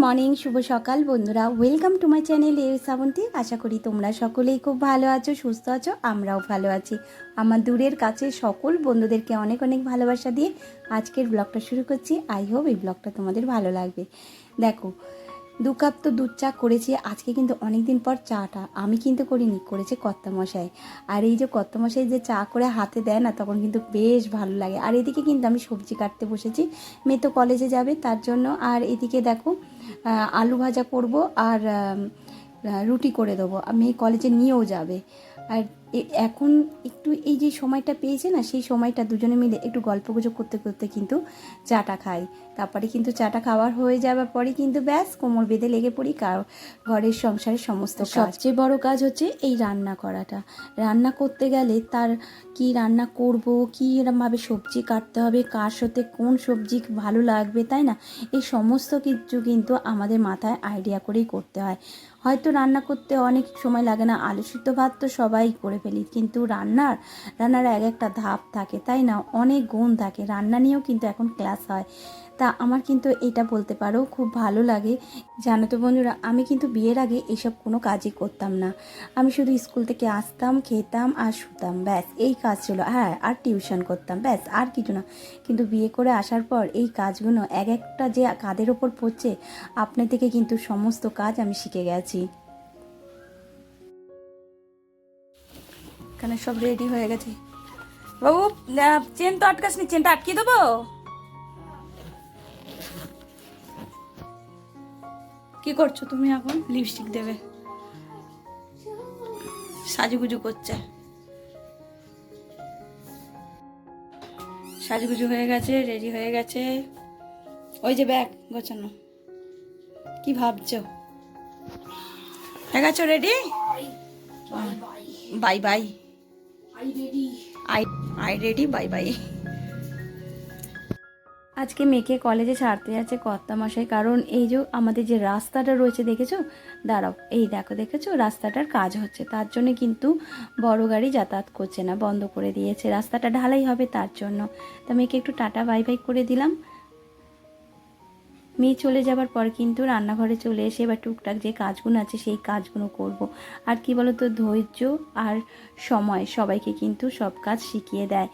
Morning, শুভ সকাল বন্ধুরা। Welcome to my channel Shrabanti. আশা করি তোমরা সকলেই খুব ভালো আছো, সুস্থ আছো। আমরাও ভালো আছি। আমার দূরের কাছে সকল বন্ধুদেরকে অনেক অনেক ভালোবাসা দিয়ে আজকের ব্লগটা শুরু করছি। আই হোপ এই ব্লগটা তোমাদের ভালো লাগবে। দেখো, 2 কাপ তো দুধ চা করেছি আজকে, কিন্তু অনেক দিন পর চাটা আমি কিন্তু করিনি, করেছে কর্তামশাই। আর এই যে কর্তামশাই যে চা করে হাতে দেয় না, তখন কিন্তু বেশ ভালো লাগে। আর এদিকে কিন্তু আমি সবজি কাটতে বসেছি, মেয়ে তো কলেজে যাবে তার জন্য। আর এদিকে দেখো, আলু ভাজা করব আর রুটি করে দেবো। আমি কলেজে নিয়েও যাবে। আর এখন একটু এই যে সময়টা পেয়েছে না, সেই সময়টা দুজনে মিলে একটু গল্পগুজব করতে করতে কিন্তু চাটা খাই। তারপরে কিন্তু চাটা খাওয়ার হয়ে যাওয়ার পরে কিন্তু ব্যাস কোমর বেঁধে লেগে পড়ি ঘরের সংসারের সমস্ত কাজ। সবচেয়ে বড় কাজ হচ্ছে এই রান্না করাটা। রান্না করতে গেলে তার কি রান্না করব, কী এরমভাবে সবজি কাটতে হবে, কার সাথে কোন সবজি ভালো লাগবে, তাই না? এই সমস্ত কিছু কিন্তু আমাদের মাথায় আইডিয়া করেই করতে হয়। হয়তো রান্না করতে অনেক সময় লাগে না, আলু সিদ্ধ ভাত তো সবাই করে ফেলি, কিন্তু রান্নার এক একটা ধাপ থাকে, তাই না? অনেক গুণ থাকে। রান্না নিয়েও কিন্তু এখন ক্লাস হয়। তা আমার কিন্তু এটা বলতে পারো খুব ভালো লাগে। জানো তো বন্ধুরা, আমি কিন্তু বিয়ের আগে এসব কোনো কাজই করতাম না। আমি শুধু স্কুল থেকে আসতাম, খেতাম আর শুতাম, ব্যাস এই কাজ ছিল। হ্যাঁ, আর টিউশন করতাম, ব্যাস আর কিছু না। কিন্তু বিয়ে করে আসার পর এই কাজগুলো এক একটা যে কাঁধের ওপর পড়ছে, আপনার থেকে কিন্তু সমস্ত কাজ আমি শিখে গেছি। এখানে সব রেডি হয়ে গেছে। বাবু, চেন তো আটকাসনি, চেনটা আটকে দেবো? কি করছো তুমি এখন? লিপস্টিক দেবে, সাজুগুজু করছে। সাজুগুজু হয়ে গেছে, রেডি হয়ে গেছে। ওই যে ব্যাগ গোছানো। কি ভাবছো? হয়ে গেছো ready? Bye bye. I I ready, bye bye. আজকে মেয়েকে কলেজে ছাড়তে যাচ্ছে কর্তামশাই, কারণ এই যে আমাদের যে রাস্তাটা রয়েছে দেখেছো, দাঁড়াও, এই দেখো, দেখেছো রাস্তাটার কাজ হচ্ছে, তার জন্য কিন্তু বড় গাড়ি যাতায়াত করছে না, বন্ধ করে দিয়েছে। রাস্তাটা ঢালাই হবে তার জন্য। তা মেয়েকে একটু টাটা বাই বাই করে দিলাম। মেয়ে চলে যাবার পর কিন্তু রান্নাঘরে চলে এসে এবার টুকটাক যে কাজগুলো আছে সেই কাজগুলো করব। আর কি বলো তো, ধৈর্য আর সময় সবাইকে কিন্তু সব কাজ শিখিয়ে দেয়।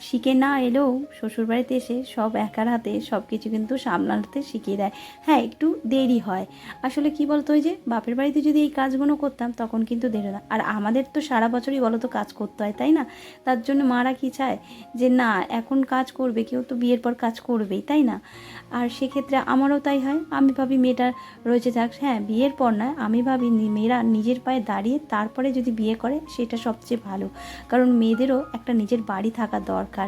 শিখে না এলেও শ্বশুরবাড়িতে এসে সব একার হাতে সব কিছু কিন্তু সামলাতে শিখিয়ে দেয়। হ্যাঁ, একটু দেরি হয়। আসলে কি বলতো, ওই যে বাপের বাড়িতে যদি এই কাজগুলো করতাম তখন কিন্তু দেরি না। আর আমাদের তো সারা বছরই বলো তো কাজ করতে হয়, তাই না? তার জন্য মারা কি চায় যে না এখন কাজ করবে, কেউ তো বিয়ের পর কাজ করবেই, তাই না? আর সেক্ষেত্রে আমারও তাই হয়। আমি ভাবি মেয়েটা রয়েছে থাক, হ্যাঁ বিয়ের পর নয়, আমি ভাবি মেয়েরা নিজের পায়ে দাঁড়িয়ে তারপরে যদি বিয়ে করে সেটা সবচেয়ে ভালো। কারণ মেয়েদেরও একটা নিজের বাড়ি থাকা দরকার।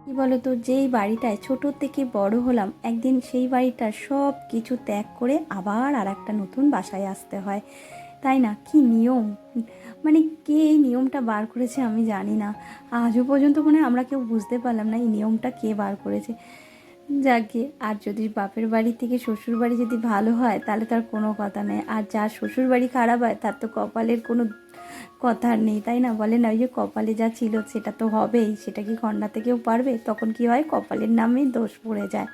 কী বলো তো, যেই বাড়িটায় ছোট থেকে বড় হলাম, একদিন সেই বাড়িটার সব কিছু ত্যাগ করে আবার আর একটা নতুন বাসায় আসতে হয়, তাই না? কি নিয়ম, মানে কে এই নিয়মটা বার করেছে আমি জানি না। আজও পর্যন্ত মনে হয় আমরা কেউ বুঝতে পারলাম না এই নিয়মটা কে বার করেছে। যাকে, আর যদি বাপের বাড়ি থেকে শ্বশুর বাড়ি যদি ভালো হয় তাহলে তার কোনো কথা নেই, আর যার শ্বশুর বাড়ি খারাপ হয় তার তো কপালের কোনো কথা নেই, তাই না? বলে না, ওই যে কপালে যা ছিল সেটা তো হবেই, সেটা কি খণ্ডাতে কেউ পারবে? তখন কি হয়, কপালের নামেই দোষ পড়ে যায়।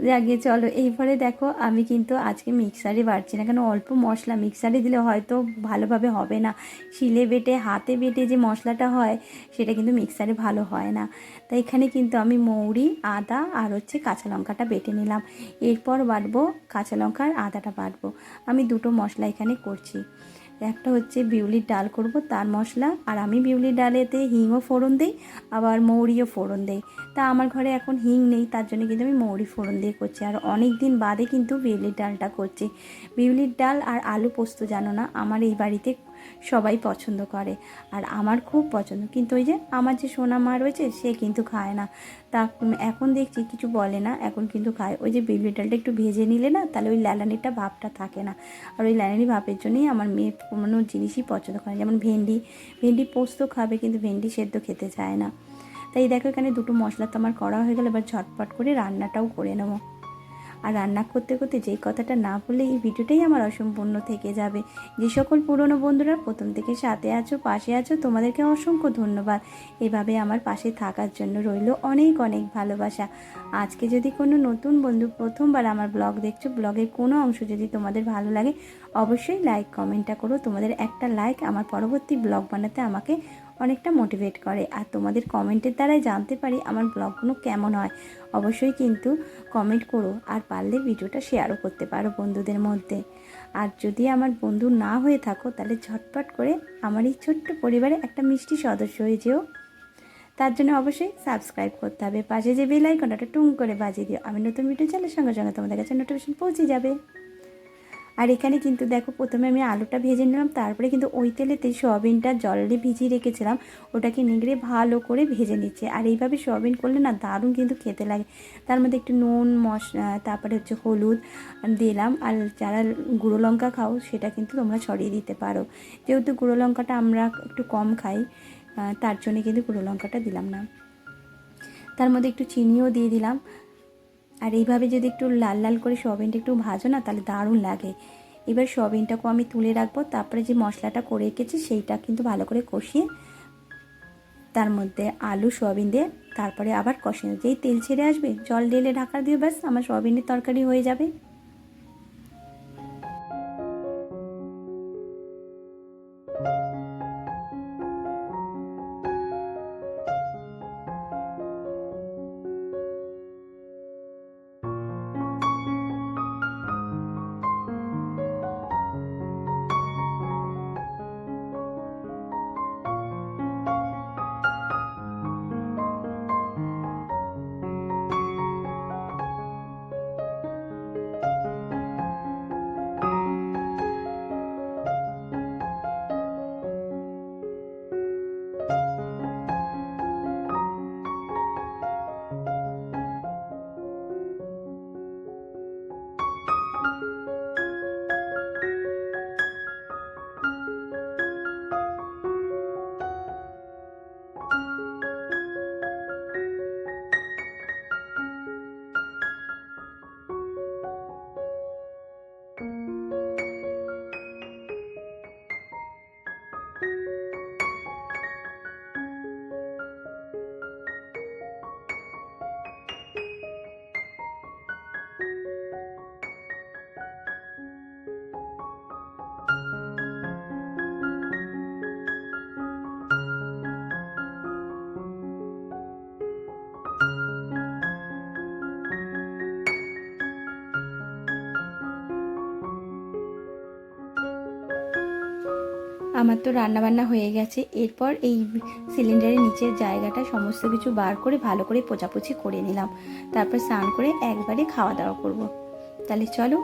যাকে চলো, এইবারে দেখো আমি কিন্তু আজকে মিক্সারে বাটছি না, কেন অল্প মশলা, মিক্সারে দিলে হয়তো ভালোভাবে হবে না। শিলে বেটে হাতে বেটে যে মশলাটা হয় সেটা কিন্তু মিক্সারে ভালো হয় না। তাই এখানে কিন্তু আমি মৌরি, আদা আর হচ্ছে কাঁচা লঙ্কাটা বেটে নিলাম। এরপর বাটবো কাঁচা লঙ্কা আর আদাটা বাটবো। আমি দুটো মশলা এখানে করছি। একটা হচ্ছে বিউলির ডাল করব তার মশলা, আর আমি বিউলির ডালেতে হিংও ফোড়ন দিই, আবার মৌরিও ফোড়ন দিই। তা আমার ঘরে এখন হিং নেই, তার জন্য কিন্তু আমি মৌরি ফোড়ন দিয়ে করছি। আর অনেক দিন বাদে কিন্তু বিউলির ডালটা করছি। বিউলির ডাল আর আলু পোস্ত, জানো না, আমার এই বাড়িতে সবাই পছন্দ করে আর আমার খুব পছন্দ। কিন্তু ওই যে আমার যে সোনা মা রয়েছে সে কিন্তু খায় না। তা এখন দেখছি কিছু বলে না, এখন কিন্তু খায়। ওই যে বিউলির ডালটা একটু ভেজে নিলে না, তাহলে ওই ল্যালানিটা ভাবটা থাকে না। আর ওই ল্যালানি ভাবের জন্যই আমার মেয়ে কোনো জিনিসই পছন্দ করে, যেমন ভেন্ডি পোস্ত খাবে কিন্তু ভেন্ডি সেদ্ধ খেতে চায় না। তাই দেখো এখানে দুটো মশলা তো আমার করা হয়ে গেল, এবার ঝটপট করে রান্নাটাও করে নেবো। আর রান্না করতে করতে যেই কথাটা না বললে এই ভিডিওটাই আমার অসম্পূর্ণ থেকে যাবে। যে সকল পুরনো বন্ধুরা প্রথম থেকে সাথে আছো, পাশে আছো, তোমাদেরকে অসংখ্য ধন্যবাদ। এভাবে আমার পাশে থাকার জন্য রইল অনেক অনেক ভালোবাসা। আজকে যদি কোনো নতুন বন্ধু প্রথমবার আমার ব্লগ দেখছো, ব্লগের কোনো অংশ যদি তোমাদের ভালো লাগে অবশ্যই লাইক কমেন্টটা করো। তোমাদের একটা লাইক আমার পরবর্তী ব্লগ বানাতে আমাকে অনেকটা মোটিভেট করে। আর তোমাদের কমেন্টের দ্বারাই জানতে পারি আমার ব্লগগুলো কেমন হয়। অবশ্যই কিন্তু কমেন্ট করো, আর পারলে ভিডিওটা শেয়ারও করতে পারো বন্ধুদের মধ্যে। আর যদি আমার বন্ধু না হয়ে থাকো তাহলে ঝটপট করে আমার এই ছোট্ট পরিবারে একটা মিষ্টি সদস্য হয়ে যেও। তার জন্য অবশ্যই সাবস্ক্রাইব করতে হবে, পাশে যে বেল আইকনটা টুং করে বাজিয়ে দিও। আমি নতুন ভিডিও চালের সঙ্গে সঙ্গে তোমাদের কাছে নোটিফিকেশন পৌঁছে যাবে। আর এখানে কিন্তু দেখো প্রথমে আমি আলুটা ভেজে নিলাম, তারপরে কিন্তু ওই তেলেতেই সয়াবিনটা জলে ভিজিয়ে রেখেছিলাম ওটাকে নিগড়ে ভালো করে ভেজে নিচ্ছে। আর এইভাবে সয়াবিন করলে না দারুণ কিন্তু খেতে লাগে। তার মধ্যে একটু নুন মশলা তারপরে হচ্ছে হলুদ দিলাম। আর যারা গুঁড়ো লঙ্কা খাও সেটা কিন্তু তোমরা ছড়িয়ে দিতে পারো। যেহেতু গুঁড়ো লঙ্কাটা আমরা একটু কম খাই তার জন্য কিন্তু গুঁড়ো লঙ্কাটা দিলাম না। তার মধ্যে একটু চিনিও দিয়ে দিলাম। আর এইভাবে যদি একটু লাল লাল করে সয়াবিনটা একটু ভাজো না তাহলে দারুণ লাগে। এবার সয়াবিনটাকেও আমি তুলে রাখবো, তারপরে যে মশলাটা করে রেখেছি সেইটা কিন্তু ভালো করে কষিয়ে তার মধ্যে আলু সয়াবিন দিয়ে তারপরে আবার কষিয়ে যেই তেল ছেড়ে আসবে জল ঢেলে ঢাকা দিয়ে ব্যাস আমার সয়াবিনের তরকারি হয়ে যাবে। আমার তো রান্নাবান্না হয়ে গেছে। এরপর এই সিলিন্ডারের নিচের জায়গাটা সমস্ত কিছু বার করে ভালো করে পোছাপুছি করে নিলাম। তারপর স্নান করে একবারে খাওয়া দাওয়া করব। তাহলে চলো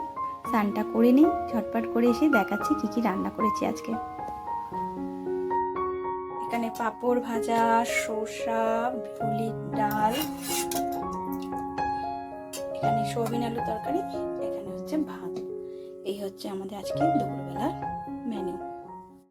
স্নানটা করে নিই, ঝটপট করে এসে দেখাচ্ছি কি কি রান্না করেছি আজকে। এখানে পাঁপড় ভাজা, শসা, ফুলির ডাল, এখানে সয়াবিন আলু তরকারি, এখানে হচ্ছে ভাত। এই হচ্ছে আমাদের আজকে দুপুরবেলা